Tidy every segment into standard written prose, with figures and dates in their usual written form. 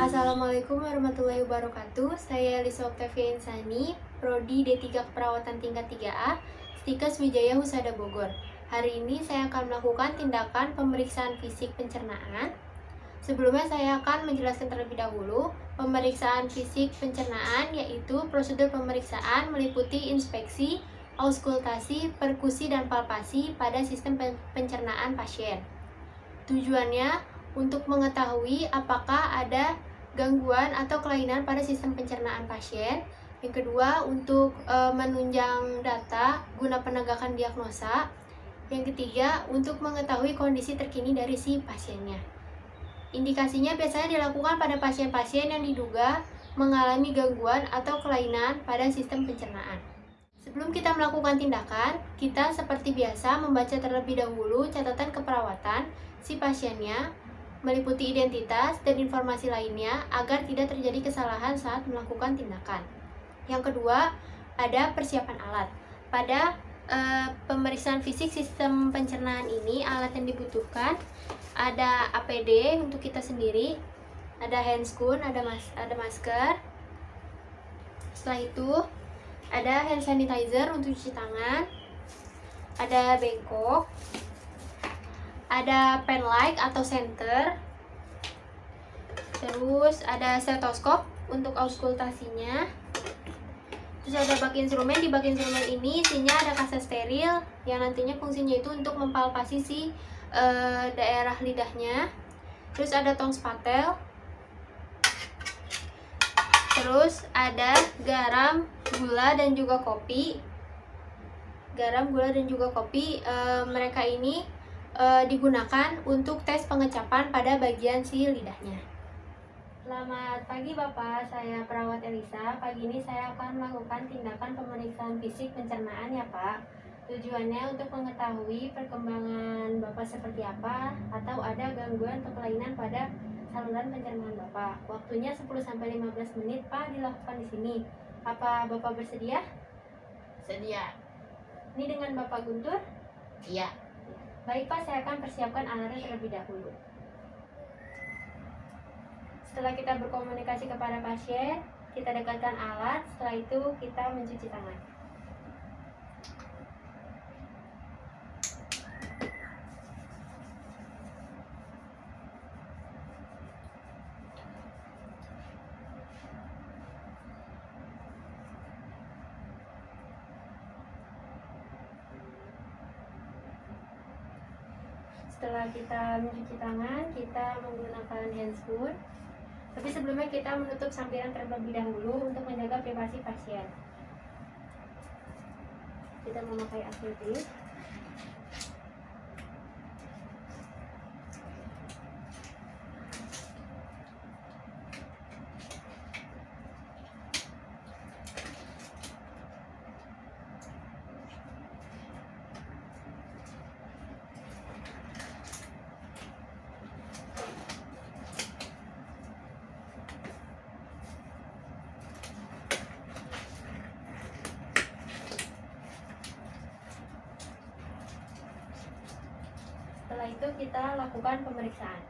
Assalamualaikum warahmatullahi wabarakatuh. Saya Lisa Octavia Insani, Prodi D3 Keperawatan tingkat 3A, Stikes Wijaya Husada Bogor. Hari ini saya akan melakukan tindakan pemeriksaan fisik pencernaan. Sebelumnya saya akan menjelaskan terlebih dahulu pemeriksaan fisik pencernaan, yaitu prosedur pemeriksaan meliputi inspeksi, auskultasi, perkusi, dan palpasi pada sistem pencernaan pasien. Tujuannya untuk mengetahui apakah ada gangguan atau kelainan pada sistem pencernaan pasien. Yang kedua, untuk menunjang data guna penegakan diagnosa. Yang ketiga, untuk mengetahui kondisi terkini dari si pasiennya. Indikasinya biasanya dilakukan pada pasien-pasien yang diduga mengalami gangguan atau kelainan pada sistem pencernaan. Sebelum kita melakukan tindakan, kita seperti biasa membaca terlebih dahulu catatan keperawatan si pasiennya, meliputi identitas dan informasi lainnya agar tidak terjadi kesalahan saat melakukan tindakan. Yang kedua, ada persiapan alat. Pada pemeriksaan fisik sistem pencernaan ini, alat yang dibutuhkan ada APD untuk kita sendiri, ada handscoon, ada masker. Setelah itu ada hand sanitizer untuk cuci tangan, ada bengkok, ada pen light atau senter, terus ada stetoskop untuk auskultasinya, terus ada bak instrumen. Di bak instrumen ini isinya ada kaset steril yang nantinya fungsinya itu untuk mempalpasi si daerah lidahnya, terus ada tong spatel, terus ada garam, gula, dan juga kopi. Garam, gula, dan juga kopi, mereka ini digunakan untuk tes pengecapan pada bagian si lidahnya. Selamat pagi Bapak, saya perawat Elisa. Pagi ini saya akan melakukan tindakan pemeriksaan fisik pencernaan ya Pak. Tujuannya untuk mengetahui perkembangan Bapak seperti apa atau ada gangguan atau kelainan pada saluran pencernaan Bapak. Waktunya 10-15 menit Pak dilakukan di sini. Apa Bapak bersedia? Sedia. Ini dengan Bapak Guntur? Iya. Baik Pak, saya akan persiapkan alatnya terlebih dahulu. Setelah kita berkomunikasi kepada pasien, kita dekatkan alat. Setelah itu kita mencuci tangan. Setelah kita mencuci tangan, kita menggunakan handscoon. Tapi sebelumnya kita menutup sampiran terlebih dahulu untuk menjaga privasi pasien. Kita memakai aseptik. Setelah itu kita lakukan pemeriksaan.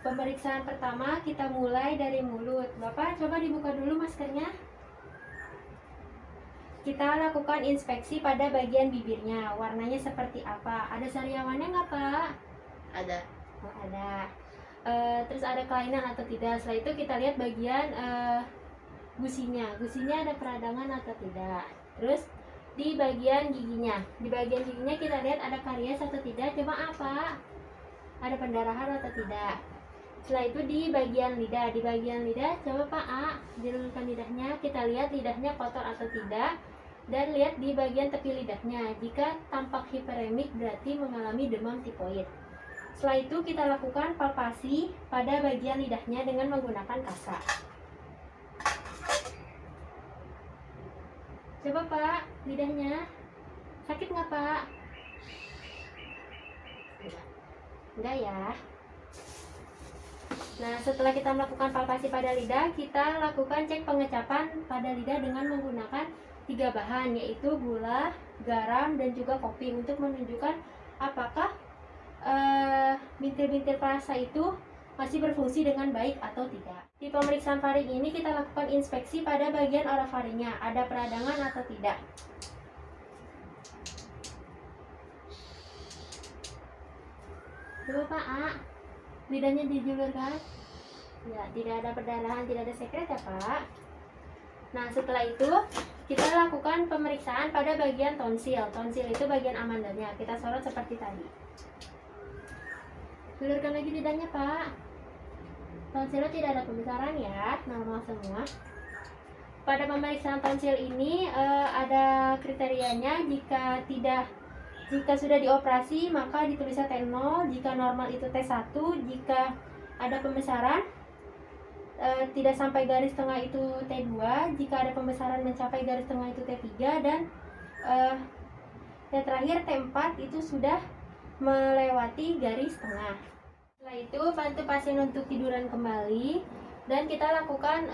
Pemeriksaan pertama kita mulai dari mulut. Bapak coba dibuka dulu maskernya. Kita lakukan inspeksi pada bagian bibirnya. Warnanya seperti apa? Ada sariawannya nggak Pak? Ada. Oh, ada. Terus ada kelainan atau tidak? Setelah itu kita lihat bagian gusinya. Gusinya ada peradangan atau tidak? Terus di bagian giginya. Di bagian giginya kita lihat ada karies atau tidak? Coba apa? Ada pendarahan atau tidak? Setelah itu di bagian lidah. Di bagian lidah coba Pak A, diluruskan lidahnya. Kita lihat lidahnya kotor atau tidak. Dan lihat di bagian tepi lidahnya. Jika tampak hiperemik berarti mengalami demam tipoid. Setelah itu kita lakukan palpasi pada bagian lidahnya dengan menggunakan kasa. Coba Pak, lidahnya sakit nggak Pak? Enggak ya. Nah, setelah kita melakukan palpasi pada lidah, kita lakukan cek pengecapan pada lidah dengan menggunakan 3 bahan, yaitu gula, garam, dan juga kopi untuk menunjukkan apakah bintil-bintil perasa itu masih berfungsi dengan baik atau tidak. Di pemeriksaan faring ini kita lakukan inspeksi pada bagian orofaringnya, ada peradangan atau tidak. Coba Pak A, lidahnya dijulurkan. Ya, tidak ada perdarahan, tidak ada sekret ya Pak. Nah, setelah itu kita lakukan pemeriksaan pada bagian tonsil. Tonsil itu bagian amandanya. Kita sorot seperti tadi. Julurkan lagi lidahnya Pak. Tonsilnya tidak ada pembesaran ya, normal semua. Pada pemeriksaan tonsil ini ada kriterianya. Jika sudah dioperasi maka ditulisnya T0, jika normal itu T1, jika ada pembesaran tidak sampai garis tengah itu T2, jika ada pembesaran mencapai garis tengah itu T3, dan yang terakhir T4 itu sudah melewati garis tengah. Setelah itu bantu pasien untuk tiduran kembali dan kita lakukan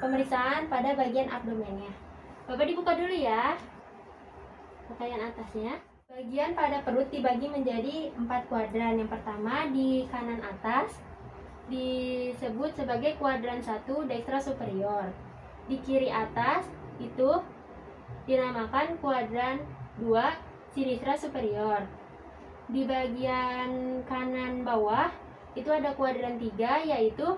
pemeriksaan pada bagian abdomennya. Bapak dibuka dulu ya pakaian atasnya. Bagian pada perut dibagi menjadi 4 kuadran. Yang pertama di kanan atas disebut sebagai kuadran 1 dekstra superior. Di kiri atas itu dinamakan kuadran 2 sinistra superior. Di bagian kanan bawah itu ada kuadran 3 yaitu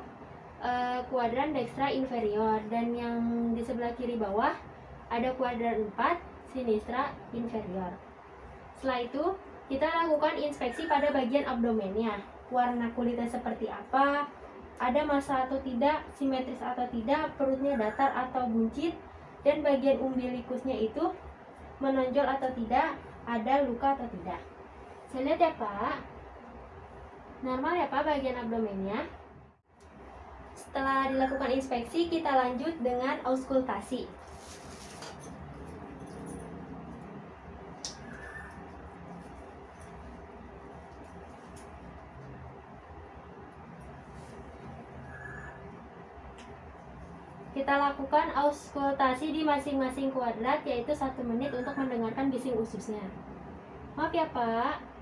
kuadran dekstra inferior, dan yang di sebelah kiri bawah ada kuadran 4 sinistra inferior. Setelah itu kita lakukan inspeksi pada bagian abdomennya. Warna kulitnya seperti apa, ada massa atau tidak, simetris atau tidak, perutnya datar atau buncit, dan bagian umbilikusnya itu menonjol atau tidak, ada luka atau tidak. Saya lihat ya Pak, normal ya Pak bagian abdomennya. Setelah dilakukan inspeksi kita lanjut dengan auskultasi. Kita lakukan auskultasi di masing-masing kuadrat, yaitu 1 menit untuk mendengarkan bising ususnya. Maaf ya Pak.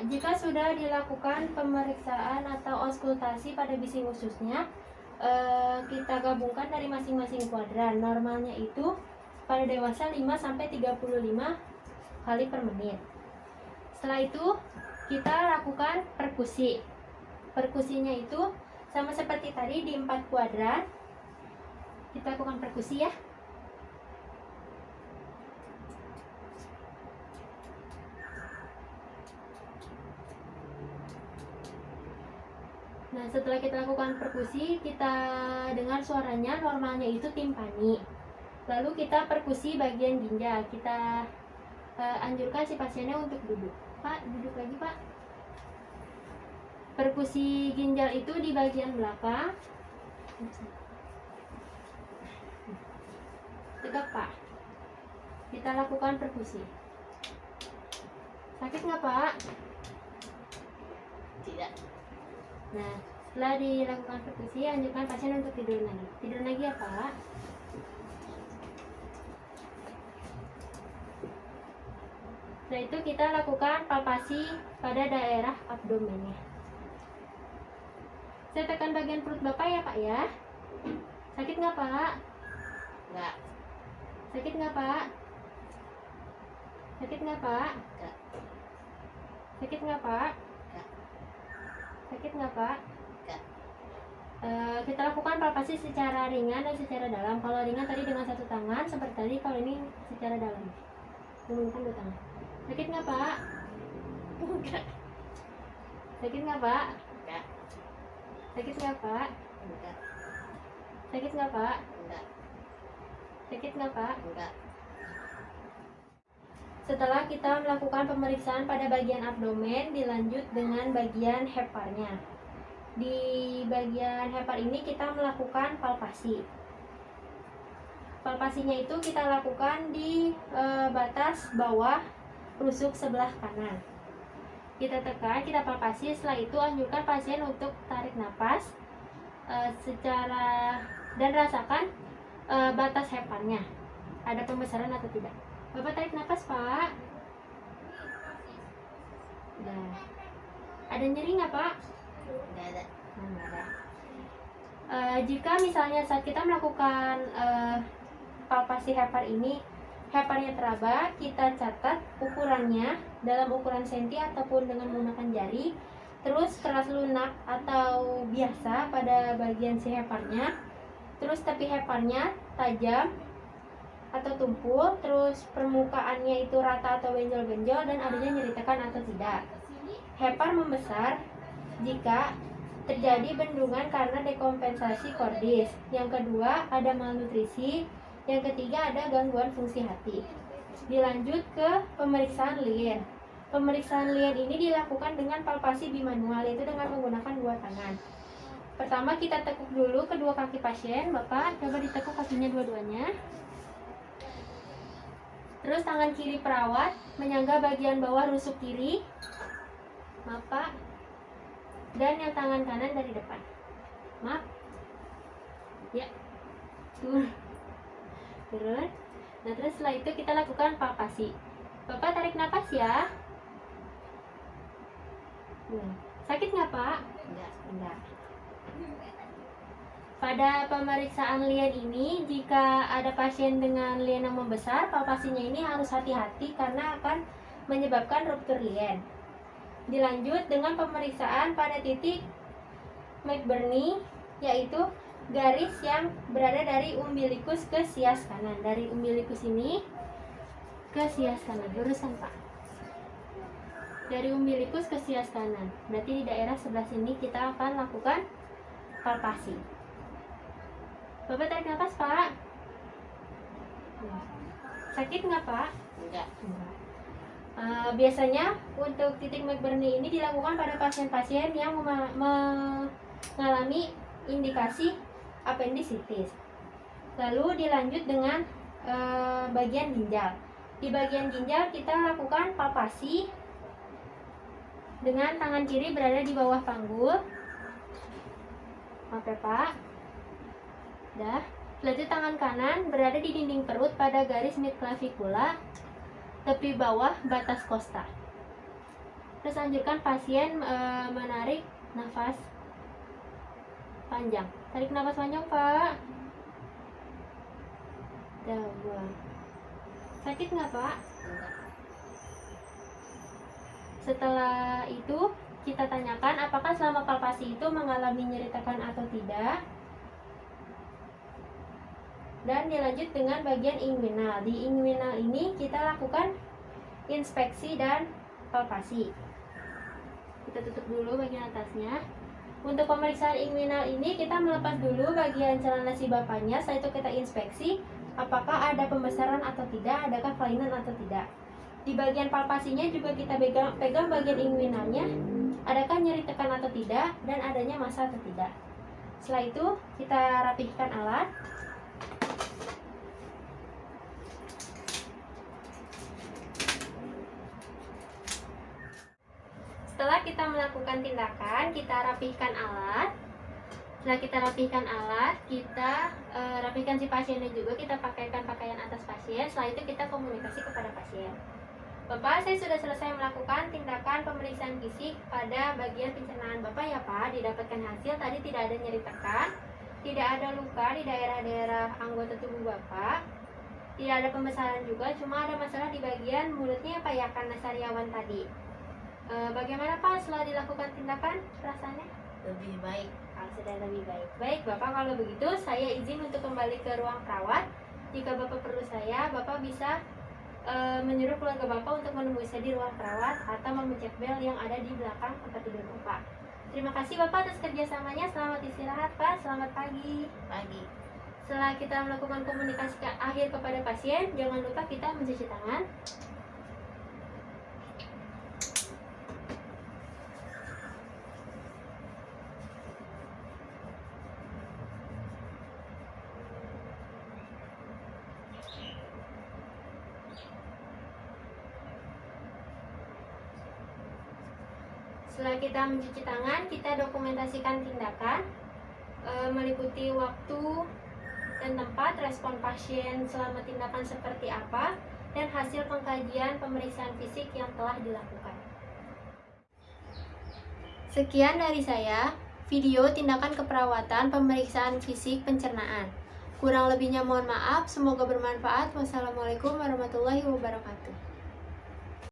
Jika sudah dilakukan pemeriksaan atau auskultasi pada bising ususnya, kita gabungkan dari masing-masing kuadran. Normalnya itu pada dewasa 5-35 kali per menit. Setelah itu kita lakukan perkusi. Perkusinya itu sama seperti tadi di 4 kuadran. Kita lakukan perkusi ya. Nah, setelah kita lakukan perkusi, kita dengar suaranya, normalnya itu timpani. Lalu kita perkusi bagian ginjal. Kita anjurkan si pasiennya untuk duduk. Pak, duduk lagi Pak. Perkusi ginjal itu di bagian belakang. Tegak Pak. Kita lakukan perkusi. Sakit nggak Pak? Tidak. Nah, setelah dilakukan perkusi, anjurkan pasien untuk tidur lagi. Tidur lagi ya Pak. Setelah itu kita lakukan palpasi pada daerah abdomennya. Saya tekan bagian perut Bapak ya Pak ya. Sakit nggak Pak? Enggak. Sakit nggak Pak? Sakit nggak Pak? Enggak. Sakit nggak Pak? Enggak. Sakit nggak Pak? Enggak. Kita lakukan palpasi secara ringan dan secara dalam. Kalau ringan tadi dengan satu tangan, seperti tadi. Kalau ini secara dalam, menggunakan dua tangan. Sakit nggak Pak? Enggak. Sakit nggak Pak? Enggak. Sakit nggak Pak? Enggak. Sakit nggak Pak? Enggak. Sakit nggak Pak? Enggak. Setelah kita melakukan pemeriksaan pada bagian abdomen, dilanjut dengan bagian heparnya. Di bagian hepar ini kita melakukan palpasi. Palpasinya itu kita lakukan di batas bawah rusuk sebelah kanan. Kita tekan, kita palpasi. Setelah itu anjurkan pasien untuk tarik nafas secara dan rasakan batas heparnya. Ada pembesaran atau tidak? Bapak tarik nafas Pak. Nah, ada nyeri nggak Pak? Enggak ada. Nggak ada. Jika misalnya saat kita melakukan palpasi hepar ini, heparnya teraba, kita catat ukurannya dalam ukuran senti ataupun dengan menggunakan jari. Terus keras lunak atau biasa pada bagian si heparnya. Terus tepi heparnya tajam atau tumpul, terus permukaannya itu rata atau benjol-benjol, dan adanya nyeri tekan atau tidak. Hepar membesar jika terjadi bendungan karena dekompensasi kordis. Yang kedua, ada malnutrisi. Yang ketiga, ada gangguan fungsi hati. Dilanjut ke pemeriksaan lien. Pemeriksaan lien ini dilakukan dengan palpasi bimanual, yaitu dengan menggunakan dua tangan. Pertama, kita tekuk dulu kedua kaki pasien. Bapak coba ditekuk kakinya dua-duanya. Terus tangan kiri perawat menyangga bagian bawah rusuk kiri, maaf Pak, dan yang tangan kanan dari depan, maaf, ya, turun. Nah terus setelah itu kita lakukan palpasi. Bapak tarik nafas ya. Sakit nggak Pak? Enggak. Enggak. Pada pemeriksaan lien ini, jika ada pasien dengan lien yang membesar, palpasinya ini harus hati-hati karena akan menyebabkan ruptur lien. Dilanjut dengan pemeriksaan pada titik McBurney, yaitu garis yang berada dari umbilikus ke sias kanan. Dari umbilikus ini ke sias kanan, luruskan Pak. Dari umbilikus ke sias kanan, berarti di daerah sebelah sini kita akan lakukan palpasi. Bapak tarik nafas Pak. Sakit nggak Pak? Enggak. Biasanya untuk titik McBurney ini dilakukan pada pasien-pasien yang mengalami indikasi appendicitis. Lalu dilanjut dengan bagian ginjal. Di bagian ginjal kita lakukan palpasi dengan tangan kiri berada di bawah panggul. Maaf ya Pak. Dah. Setelah itu tangan kanan berada di dinding perut pada garis midclavicula, tepi bawah batas kosta. Terus anjurkan pasien menarik nafas panjang. Tarik nafas panjang Pak. Dah, buang. Sakit nggak Pak? Enggak. Setelah itu kita tanyakan apakah selama palpasi itu mengalami nyeri tekan atau tidak. Dan dilanjut dengan bagian inguinal. Di inguinal ini kita lakukan inspeksi dan palpasi. Kita tutup dulu bagian atasnya. Untuk pemeriksaan inguinal ini kita melepas dulu bagian celana si bapaknya. Setelah itu kita inspeksi apakah ada pembesaran atau tidak, adakah kelainan atau tidak. Di bagian palpasinya juga kita pegang bagian inguinalnya, adakah nyeri tekan atau tidak, dan adanya massa atau tidak. Setelah itu kita rapihkan alat. kita melakukan tindakan, kita rapihkan alat. Setelah kita rapihkan alat, kita rapihkan si pasiennya juga, kita pakaikan pakaian atas pasien. Setelah itu kita komunikasi kepada pasien. Bapak, saya sudah selesai melakukan tindakan pemeriksaan fisik pada bagian pencernaan Bapak ya Pak. Didapatkan hasil tadi tidak ada nyeri tekan, tidak ada luka di daerah-daerah anggota tubuh Bapak, tidak ada pembesaran juga, cuma ada masalah di bagian mulutnya ya Pak ya, karena sariawan tadi. Bagaimana Pak setelah dilakukan tindakan perasaannya? Lebih baik. Sudah lebih baik. Baik Bapak, kalau begitu saya izin untuk kembali ke ruang perawat. Jika Bapak perlu saya, Bapak bisa menyuruh keluarga Bapak untuk menemui saya di ruang perawat atau memencet bel yang ada di belakang tempat tidur Bapak. Terima kasih Bapak atas kerjasamanya. Selamat istirahat Pak. Selamat pagi. Pagi. Setelah kita melakukan komunikasi akhir kepada pasien, jangan lupa kita mencuci tangan. Setelah kita mencuci tangan, kita dokumentasikan tindakan meliputi waktu dan tempat, respon pasien selama tindakan seperti apa, dan hasil pengkajian pemeriksaan fisik yang telah dilakukan. Sekian dari saya, video tindakan keperawatan pemeriksaan fisik pencernaan. Kurang lebihnya mohon maaf, semoga bermanfaat. Wassalamualaikum warahmatullahi wabarakatuh.